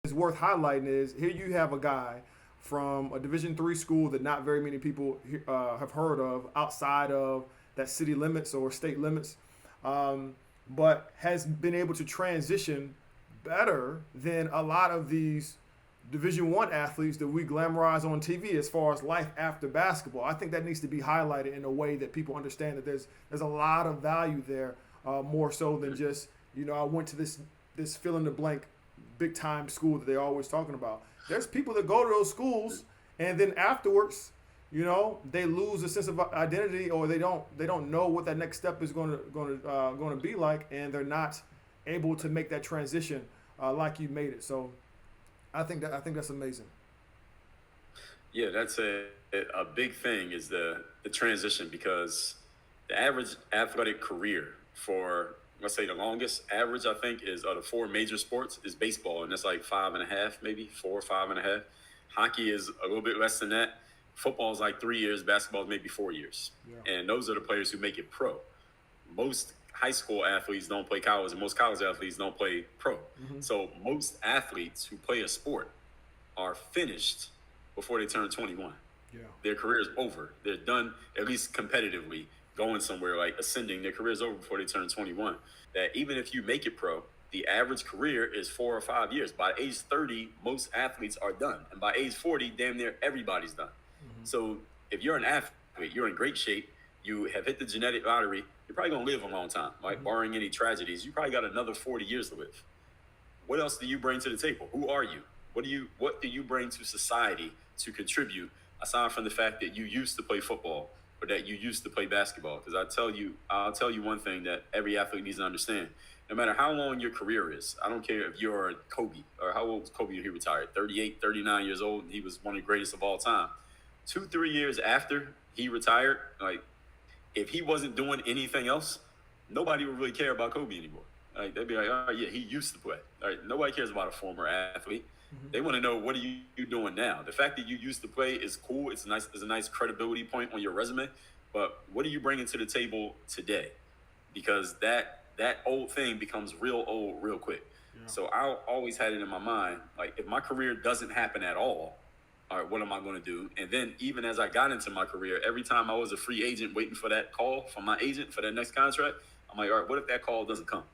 is worth highlighting is here you have a guy from a Division III school that not very many people have heard of outside of that city limits or state limits, but has been able to transition better than a lot of these Division I athletes that we glamorize on TV as far as life after basketball. I think that needs to be highlighted in a way that people understand that there's a lot of value there, more so than just I went to this fill in the blank big time school that they're always talking about. There's people that go to those schools and then afterwards, they lose a sense of identity, or they don't know what that next step is going to be like, and they're not able to make that transition like you made it. So I think that's amazing. Yeah, that's a big thing is the transition, because the average athletic career for, let's say, the longest average, I think, is of the four major sports is baseball, and that's like 5.5, maybe 4 or 5.5. Hockey is a little bit less than that. Football is like 3 years. Basketball is maybe 4 years. Yeah. And those are the players who make it pro. Most high school athletes don't play college, and most college athletes don't play pro. Mm-hmm. So most athletes who play a sport are finished before they turn 21. Yeah. Their career is over. They're done, at least competitively, going somewhere, like ascending. Their career is over before they turn 21. That even if you make it pro, the average career is 4 or 5 years. By age 30, most athletes are done. And by age 40, damn near everybody's done. Mm-hmm. So if you're an athlete, you're in great shape, you have hit the genetic lottery, you're probably going to live a long time, right? Mm-hmm. Barring any tragedies, you probably got another 40 years to live. What else do you bring to the table? Who are you? What do you bring to society to contribute, aside from the fact that you used to play football or that you used to play basketball? Because I'll tell you one thing that every athlete needs to understand. No matter how long your career is, I don't care if you're Kobe, or how old was Kobe when he retired? 38, 39 years old, and he was one of the greatest of all time. 2-3 years after he retired, like, if he wasn't doing anything else, nobody would really care about Kobe anymore. Like, they'd be like, oh, yeah, he used to play. Right? Nobody cares about a former athlete. Mm-hmm. They want to know, what are you doing now? The fact that you used to play is cool. It's a nice credibility point on your resume. But what are you bringing to the table today? Because that old thing becomes real old real quick. Yeah. So I always had it in my mind, like, if my career doesn't happen at all right, what am I going to do? And then even as I got into my career, every time I was a free agent waiting for that call from my agent for that next contract, I'm like, all right, what if that call doesn't come?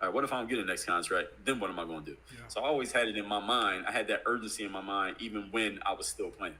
All right, what if I don't get a next contract? Then what am I going to do? Yeah. So I always had it in my mind. I had that urgency in my mind even when I was still playing.